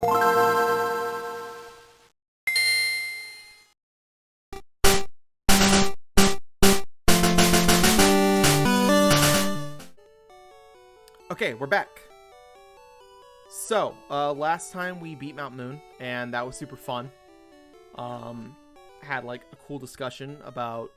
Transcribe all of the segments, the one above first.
Okay, we're back. So, last time we beat Mount Moon, and that was super fun. Had, like, a cool discussion about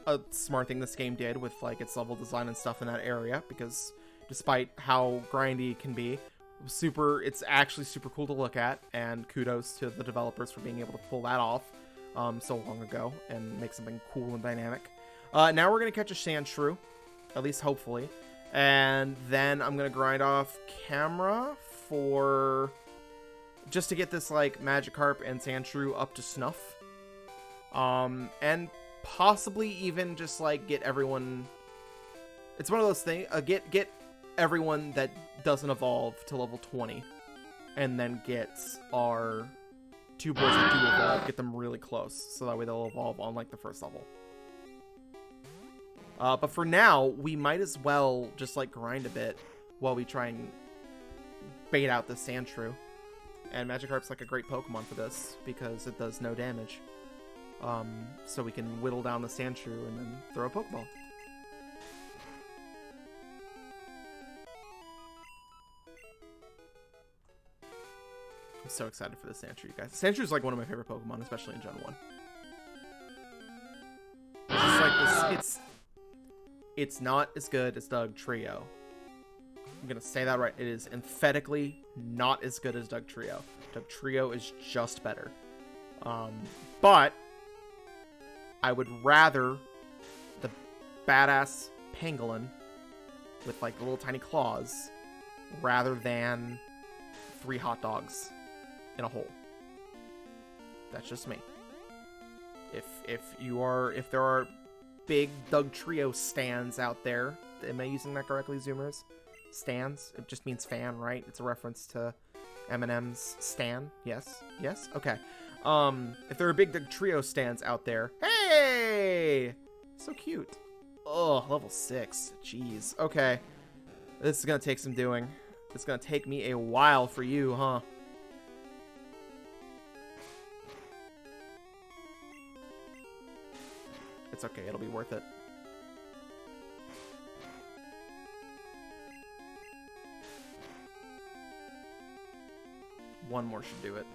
a smart thing this game did with, like, its level design and stuff in that area, because despite how grindy it can be, it's actually super cool to look at, and kudos to the developers for being able to pull that off so long ago and make something cool and dynamic. Now we're going to catch a sand shrew, at least hopefully. And then I'm going to grind off camera just to get this, like, Magikarp and Sandshrew up to snuff. And possibly even just, like, get everyone... It's one of those things, get everyone that doesn't evolve to level 20. And then get our two boys that do evolve, get them really close. So that way they'll evolve on, like, the first level. But for now, we might as well just, like, grind a bit while we try and bait out the Sandshrew. And Magikarp's, like, a great Pokemon for this, because it does no damage. So we can whittle down the Sandshrew and then throw a Pokeball. I'm so excited for the Sandshrew, you guys. Sandshrew is, like, one of my favorite Pokemon, especially in Gen 1. It's just like this, it's not as good as Dugtrio. I'm going to say that right. It is emphatically not as good as Dugtrio. Dugtrio is just better. But I would rather the badass pangolin with, like, the little tiny claws rather than 3 hot dogs in a hole. That's just me. If there are big Dugtrio stands out there. Am I using that correctly, Zoomers? Stands? It just means fan, right? It's a reference to Eminem's Stan. Yes? Yes? Okay. If there are big Dugtrio stands out there... Hey! So cute. Oh, level 6. Jeez. Okay. This is gonna take some doing. It's gonna take me a while for you, huh? It's okay, it'll be worth it. One more should do it.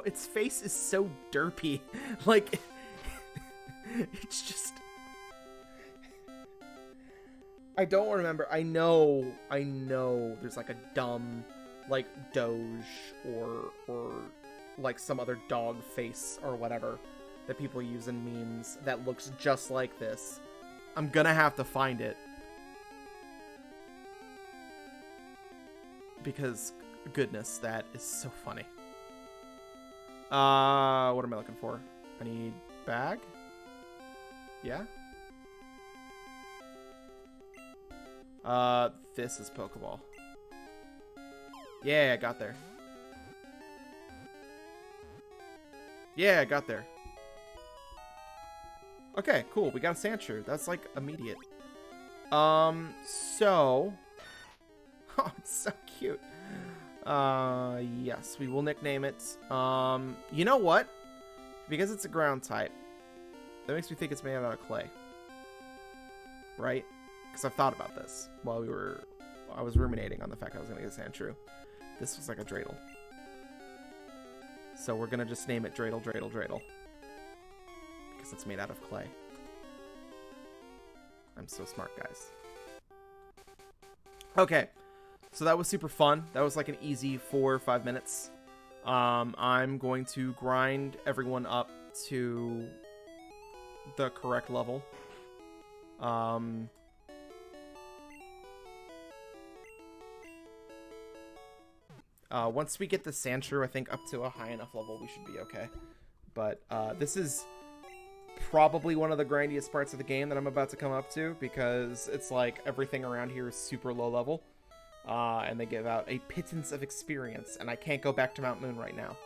Its face is so derpy. Like, it's just... I don't remember. I know there's, like, a dumb, like, Doge or like some other dog face or whatever that people use in memes that looks just like this. I'm gonna have to find it. Because, goodness, that is so funny. What am I looking for? I need bag? Yeah? This is Pokeball. Yeah, I got there. Yeah, I got there. Okay, cool. We got a Sandshrew. That's, like, immediate. So... Oh, it's so cute. Yes, we will nickname it. You know what? Because it's a ground type, that makes me think it's made out of clay. Right? Because I've thought about this while I was ruminating on the fact I was going to get a Sandshrew. This was like a Dreidel. So we're gonna just name it Dreidel, Dreidel, Dreidel. Because it's made out of clay. I'm so smart, guys. Okay. So that was super fun. That was like an easy 4 or 5 minutes. I'm going to grind everyone up to the correct level. Once we get the Sandshrew, I think up to a high enough level, we should be okay. But this is probably one of the grindiest parts of the game that I'm about to come up to, because it's like everything around here is super low level. And they give out a pittance of experience, and I can't go back to Mount Moon right now.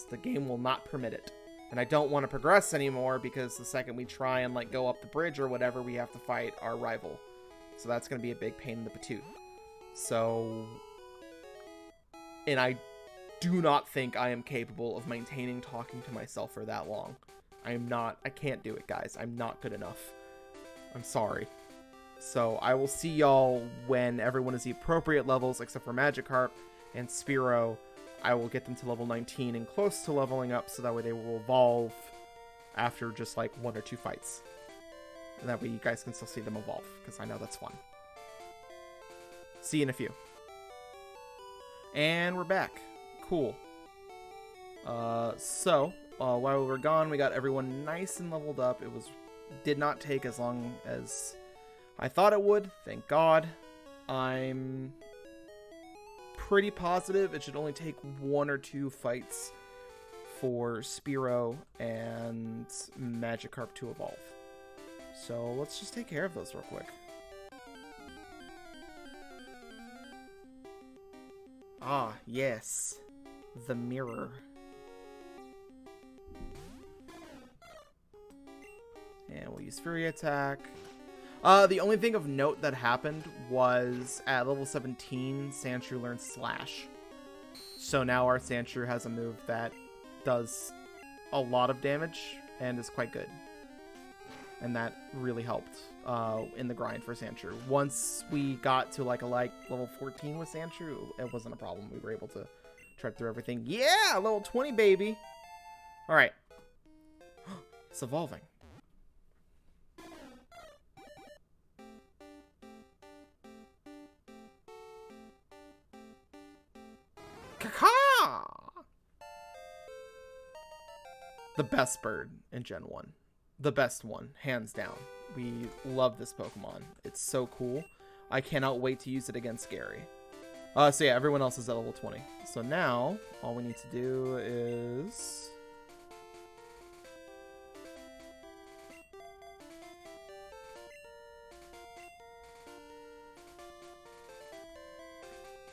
The game will not permit it. And I don't want to progress anymore, because the second we try and, like, go up the bridge or whatever, we have to fight our rival. So that's going to be a big pain in the patoot. So, and I do not think I am capable of maintaining talking to myself for that long. I can't do it, guys. I'm not good enough. I'm sorry. So I will see y'all when everyone is the appropriate levels, except for Magikarp and Spearow. I will get them to level 19 and close to leveling up, so that way they will evolve after just like 1 or 2 fights. And that way you guys can still see them evolve, because I know that's fun. See you in a few. And we're back. Cool. So while we were gone, we got everyone nice and leveled up. It did not take as long as I thought it would. Thank God. I'm pretty positive it should only take 1 or 2 fights for Spearow and Magikarp to evolve. So let's just take care of those real quick. Ah, yes. The mirror. And we'll use Fury Attack. The only thing of note that happened was at level 17, Sandshrew learned Slash. So now our Sandshrew has a move that does a lot of damage and is quite good. And that really helped in the grind for Sandshrew. Once we got to like level 14 with Sandshrew, it wasn't a problem. We were able to tread through everything. Yeah, level 20, baby. All right. It's evolving. Caca! The best bird in Gen 1. The best one, hands down. We love this Pokemon. It's so cool. I cannot wait to use it against Gary. So yeah, everyone else is at level 20. So now, all we need to do is...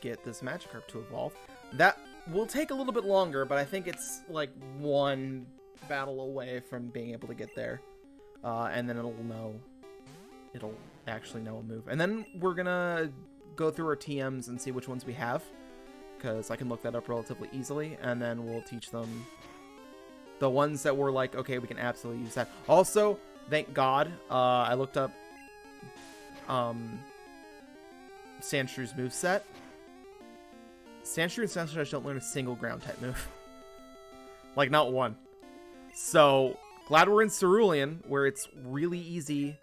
get this Magikarp to evolve. That will take a little bit longer, but I think it's like 1 battle away from being able to get there. And then it'll actually know a move. And then we're gonna go through our TMs and see which ones we have, because I can look that up relatively easily, and then we'll teach them the ones that we're like, okay, we can absolutely use that. Also, thank God, I looked up Sandshrew's moveset. Sandshrew and Sandslash don't learn a single ground type move. Like, not one. So, glad we're in Cerulean, where it's really easy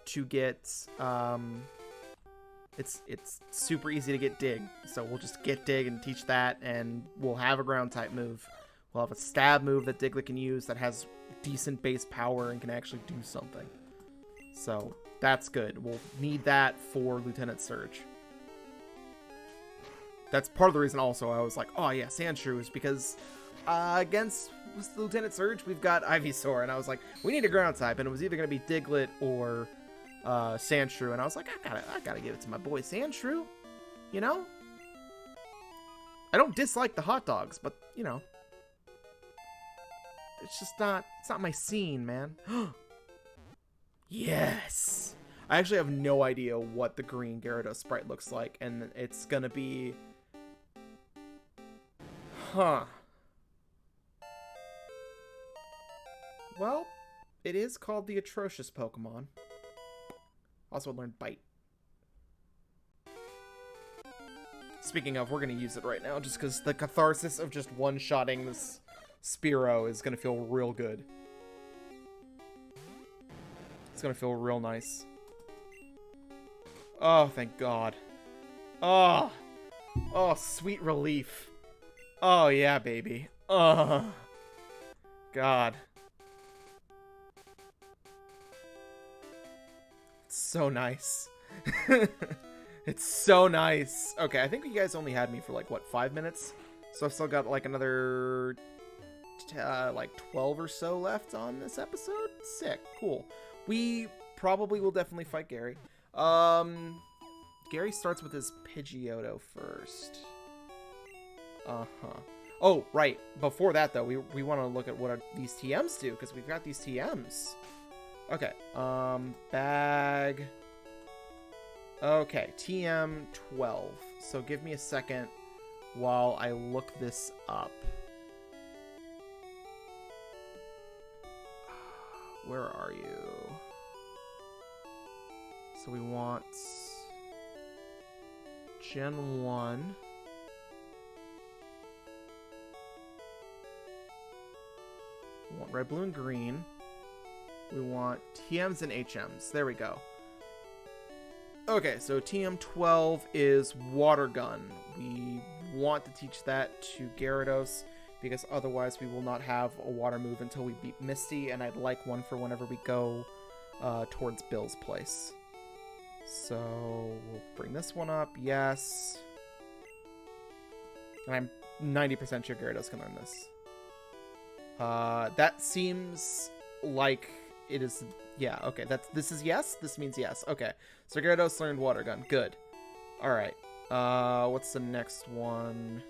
to get, it's super easy to get Dig. So we'll just get Dig and teach that, and we'll have a ground type move. We'll have a stab move that Diglett can use that has decent base power and can actually do something. So, that's good. We'll need that for Lieutenant Surge. That's part of the reason also I was like, oh yeah, Sandshrew, is because against Lieutenant Surge, we've got Ivysaur, and I was like, we need a ground type, and it was either going to be Diglett or Sandshrew, and I was like, I gotta give it to my boy Sandshrew, you know? I don't dislike the hot dogs, but, you know, it's not my scene, man. Yes! I actually have no idea what the green Gyarados sprite looks like, and it's gonna be... Huh. Well, it is called the Atrocious Pokemon. Also learned Bite. Speaking of, we're going to use it right now, just because the catharsis of just one-shotting this Spearow is going to feel real good. It's going to feel real nice. Oh, thank God. Oh! Oh, sweet relief. Oh, yeah, baby. Oh, God. It's so nice. It's so nice. Okay, I think you guys only had me for, like, what, 5 minutes? So I've still got, like, another, like, 12 or so left on this episode? Sick. Cool. We probably will definitely fight Gary. Gary starts with his Pidgeotto first. Uh-huh. Oh, right. Before that, though, we want to look at what these TMs do, because we've got these TMs. Okay. Bag. Okay, TM12. So give me a second while I look this up. Where are you? So we want Gen 1. We want red, blue, and green. We want TMs and HMs. There we go. Okay, so TM12 is water gun. We want to teach that to Gyarados, because otherwise we will not have a water move until we beat Misty, and I'd like one for whenever we go towards Bill's place. So we'll bring this one up, yes. And I'm 90% sure Gyarados can learn this. That seems like it is... Yeah, okay, this is yes? This means yes. Okay, so Gyarados learned Water Gun. Good. Alright, what's the next one?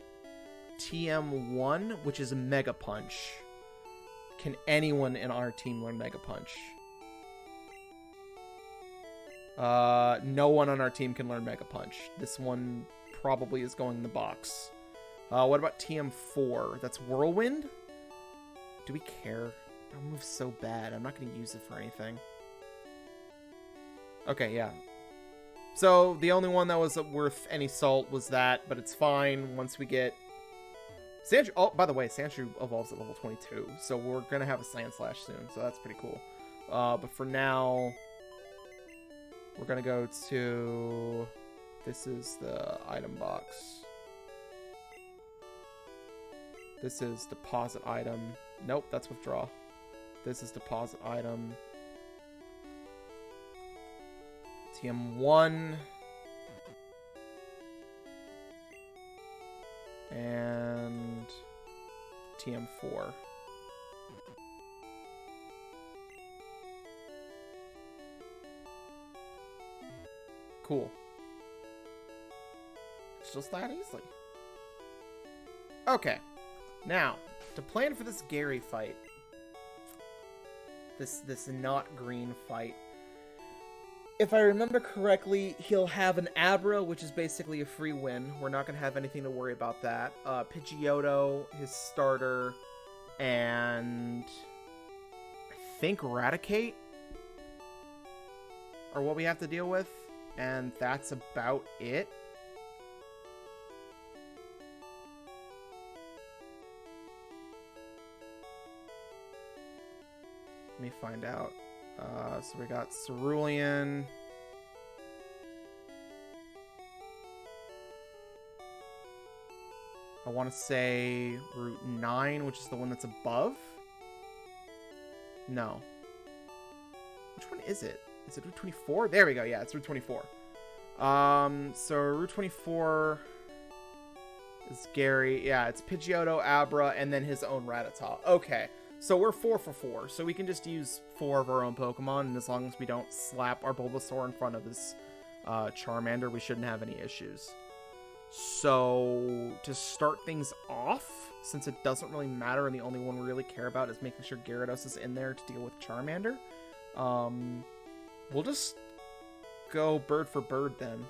TM1, which is a Mega Punch. Can anyone in our team learn Mega Punch? No one on our team can learn Mega Punch. This one probably is going in the box. What about TM4? That's Whirlwind? Do we care? That move's so bad. I'm not going to use it for anything. Okay, yeah. So, the only one that was worth any salt was that, but it's fine once we get... Sandshrew... Oh, by the way, Sandshrew evolves at level 22, so we're going to have a Sand Slash soon, so that's pretty cool. But for now, we're going to go to... This is the item box. This is deposit item. Nope, that's withdraw. This is deposit item. TM1. And TM4. Cool. It's just that easily. Okay. Now, to plan for this Gary fight. This NotGreen fight. If I remember correctly, he'll have an Abra, which is basically a free win. We're not going to have anything to worry about that. Pidgeotto, his starter, and I think Raticate are what we have to deal with, and that's about it. Let me find out. So we got Cerulean. I want to say Route 9, which is the one that's above. No. Which one is it? Is it Route 24? There we go. Yeah, it's Route 24. So Route 24 is Gary. Yeah, it's Pidgeotto, Abra, and then his own Rattata. Okay. So we're 4 for 4, so we can just use 4 of our own Pokemon, and as long as we don't slap our Bulbasaur in front of this Charmander, we shouldn't have any issues. So, to start things off, since it doesn't really matter and the only one we really care about is making sure Gyarados is in there to deal with Charmander, we'll just go bird for bird then.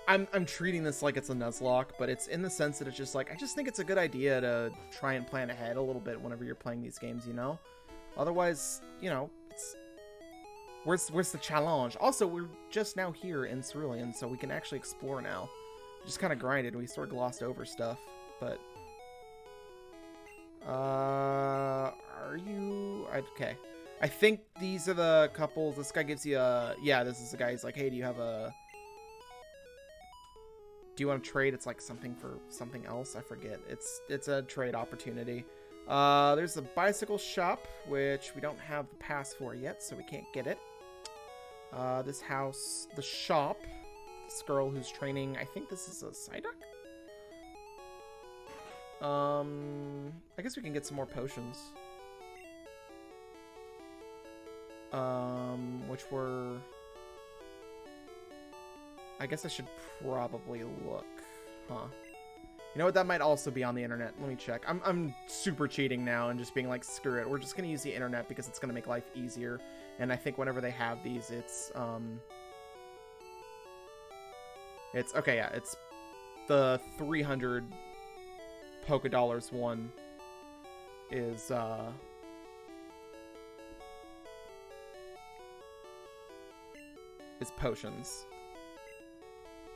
I'm treating this like it's a Nuzlocke, but it's in the sense that it's just like, I just think it's a good idea to try and plan ahead a little bit whenever you're playing these games, you know? Otherwise, you know, it's... Where's the challenge? Also, we're just now here in Cerulean, so we can actually explore now. We just kind of grinded, we sort of glossed over stuff, but... Are you... Okay. I think these are the couples. This guy gives you a... Yeah, this is the guy. He's like, hey, do you have a... Do you want to trade? It's like something for something else. I forget. It's a trade opportunity. There's a bicycle shop, which we don't have the pass for yet, so we can't get it. This house, the shop. This girl who's training. I think this is a Psyduck? I guess we can get some more potions. Which were... I guess I should probably look, huh? You know what? That might also be on the internet. Let me check. I'm super cheating now and just being like, screw it. We're just going to use the internet because it's going to make life easier. And I think whenever they have these, it's okay, yeah, it's the 300 Poké Dollars one is potions.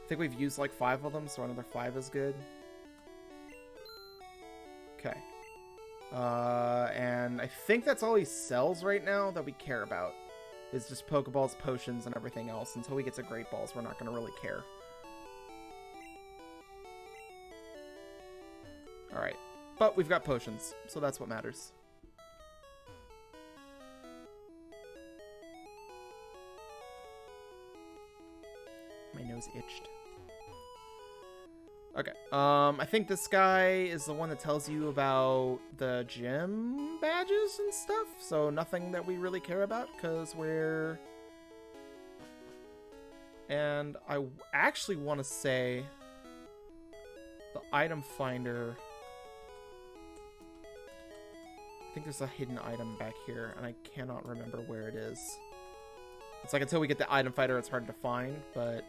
I think we've used like 5 of them, so another 5 is good. Okay. And I think that's all he sells right now that we care about. Is just Pokeballs, potions, and everything else. Until we get to Great Balls, we're not going to really care. Alright. But we've got potions, so that's what matters. My nose itched. Okay, I think this guy is the one that tells you about the gym badges and stuff, so nothing that we really care about, because we're... And I actually want to say the item finder... I think there's a hidden item back here, and I cannot remember where it is. It's like until we get the item finder, it's hard to find, but...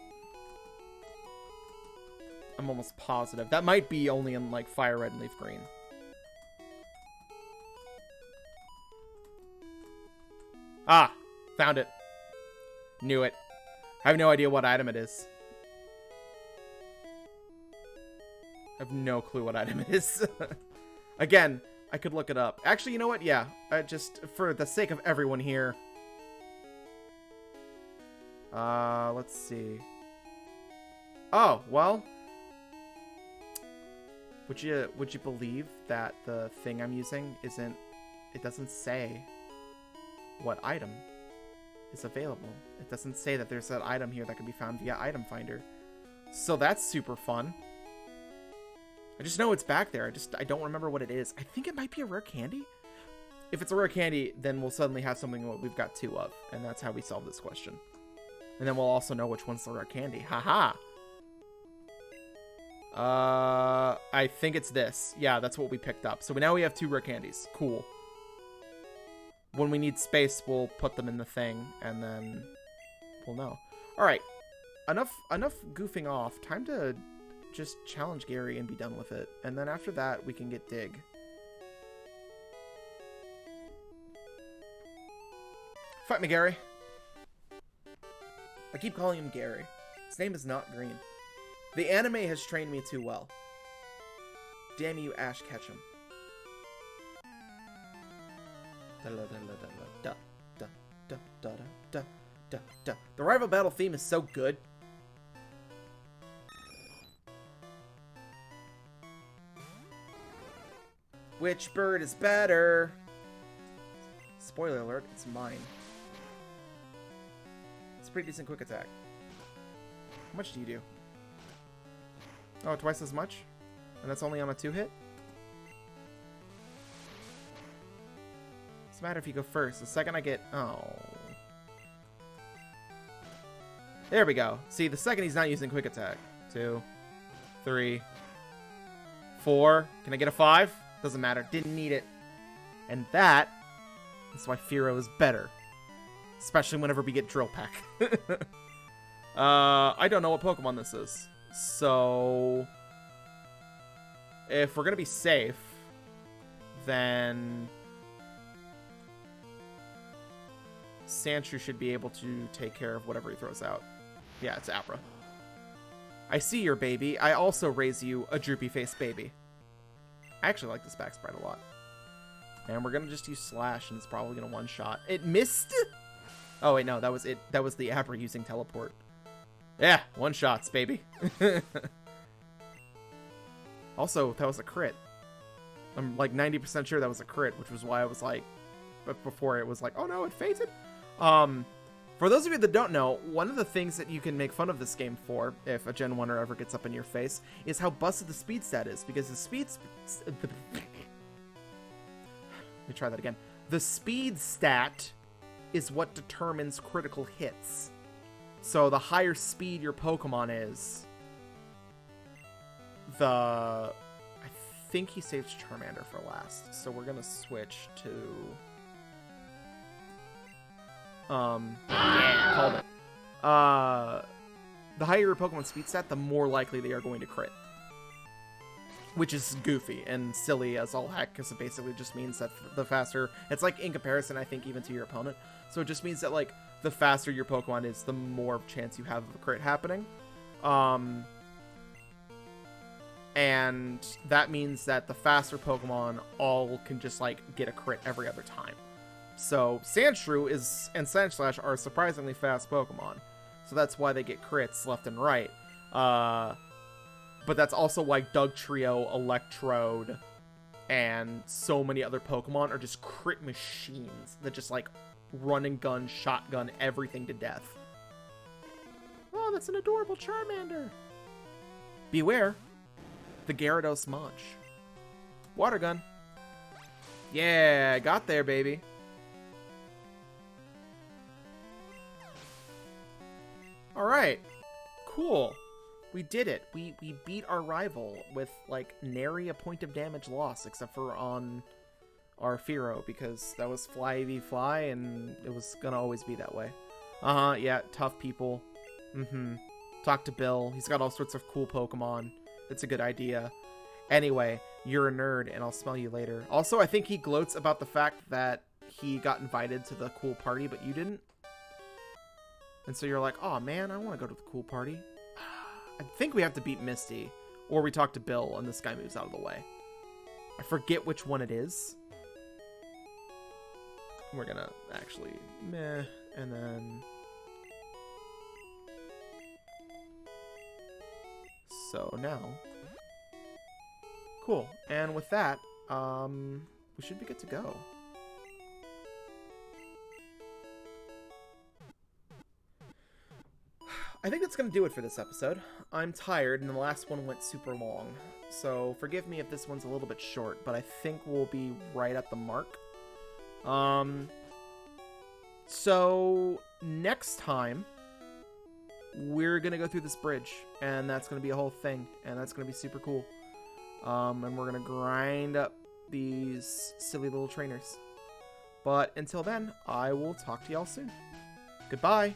I'm almost positive. That might be only in, like, Fire Red and Leaf Green. Ah! Found it. Knew it. I have no idea what item it is. I have no clue what item it is. Again, I could look it up. Actually, you know what? Yeah. Just for the sake of everyone here. Let's see. Oh, well... Would you believe that the thing I'm using isn't... It doesn't say what item is available. It doesn't say that there's an item here that can be found via item finder. So that's super fun. I just know it's back there. I don't remember what it is. I think it might be a rare candy. If it's a rare candy, then we'll suddenly have something that we've got 2 of. And that's how we solve this question. And then we'll also know which one's the rare candy. Haha! I think it's this. Yeah, that's what we picked up. So now we have 2 rare candies. Cool. When we need space, we'll put them in the thing, and then we'll know. Alright. Enough goofing off. Time to just challenge Gary and be done with it. And then after that, we can get Dig. Fight me, Gary. I keep calling him Gary. His name is NotGreen. The anime has trained me too well. Damn you, Ash Ketchum. The rival battle theme is so good. Which bird is better? Spoiler alert, it's mine. It's a pretty decent quick attack. How much do you do? Oh, twice as much? And that's only on a 2-hit? Doesn't matter if you go first. The second I get... Oh. There we go. See, the second he's not using quick attack. 2, 3, 4. Can I get a 5? Doesn't matter. Didn't need it. And that is why Fearow is better. Especially whenever we get Drill Peck. I don't know what Pokemon this is. So, if we're going to be safe, then Sandshrew should be able to take care of whatever he throws out. Yeah, it's Abra. I see your baby. I also raise you a droopy-faced baby. I actually like this back sprite a lot. And we're going to just use Slash, and it's probably going to one-shot. It missed? Oh, wait, no, that was it. That was the Abra using Teleport. Yeah, one-shots, baby. Also, that was a crit. I'm like 90% sure that was a crit, which was why I was like... But before it was like, oh no, it fainted? For those of you that don't know, one of the things that you can make fun of this game for, if a Gen 1er ever gets up in your face, is how busted the speed stat is. Because the speed... Let me try that again. The speed stat is what determines critical hits. So the higher speed your Pokemon is, the think he saves Charmander for last. So we're gonna switch to... yeah, called it. The higher your Pokemon speed stat, the more likely they are going to crit. Which is goofy and silly as all heck, because it basically just means that the faster... It's like in comparison, I think, even to your opponent. So it just means that, like, the faster your Pokemon is, the more chance you have of a crit happening. And that means that the faster Pokemon all can just, like, get a crit every other time. So Sandshrew and Sandslash are surprisingly fast Pokemon. So that's why they get crits left and right. But that's also why Dugtrio, Electrode, and so many other Pokemon are just crit machines that just, like, run and gun, shotgun everything to death. Oh, that's an adorable Charmander. Beware. The Gyarados Munch. Water gun. Yeah, got there, baby. Alright. Cool. We did it. We beat our rival with, like, nary a point of damage loss, except for on our Fearow, because that was Fly v Fly, and it was gonna always be that way. Yeah, tough people. Talk to Bill. He's got all sorts of cool Pokemon. It's a good idea. Anyway, you're a nerd, and I'll smell you later. Also, I think he gloats about the fact that he got invited to the cool party, but you didn't. And so you're like, oh man, I want to go to the cool party. I think we have to beat Misty, or we talk to Bill, and this guy moves out of the way. I forget which one it is. We're gonna actually, meh, and then... So now... Cool, and with that, we should be good to go. I think that's going to do it for this episode. I'm tired, and the last one went super long. So forgive me if this one's a little bit short, but I think we'll be right at the mark. So next time, we're going to go through this bridge, and that's going to be a whole thing, and that's going to be super cool. And we're going to grind up these silly little trainers. But until then, I will talk to y'all soon. Goodbye.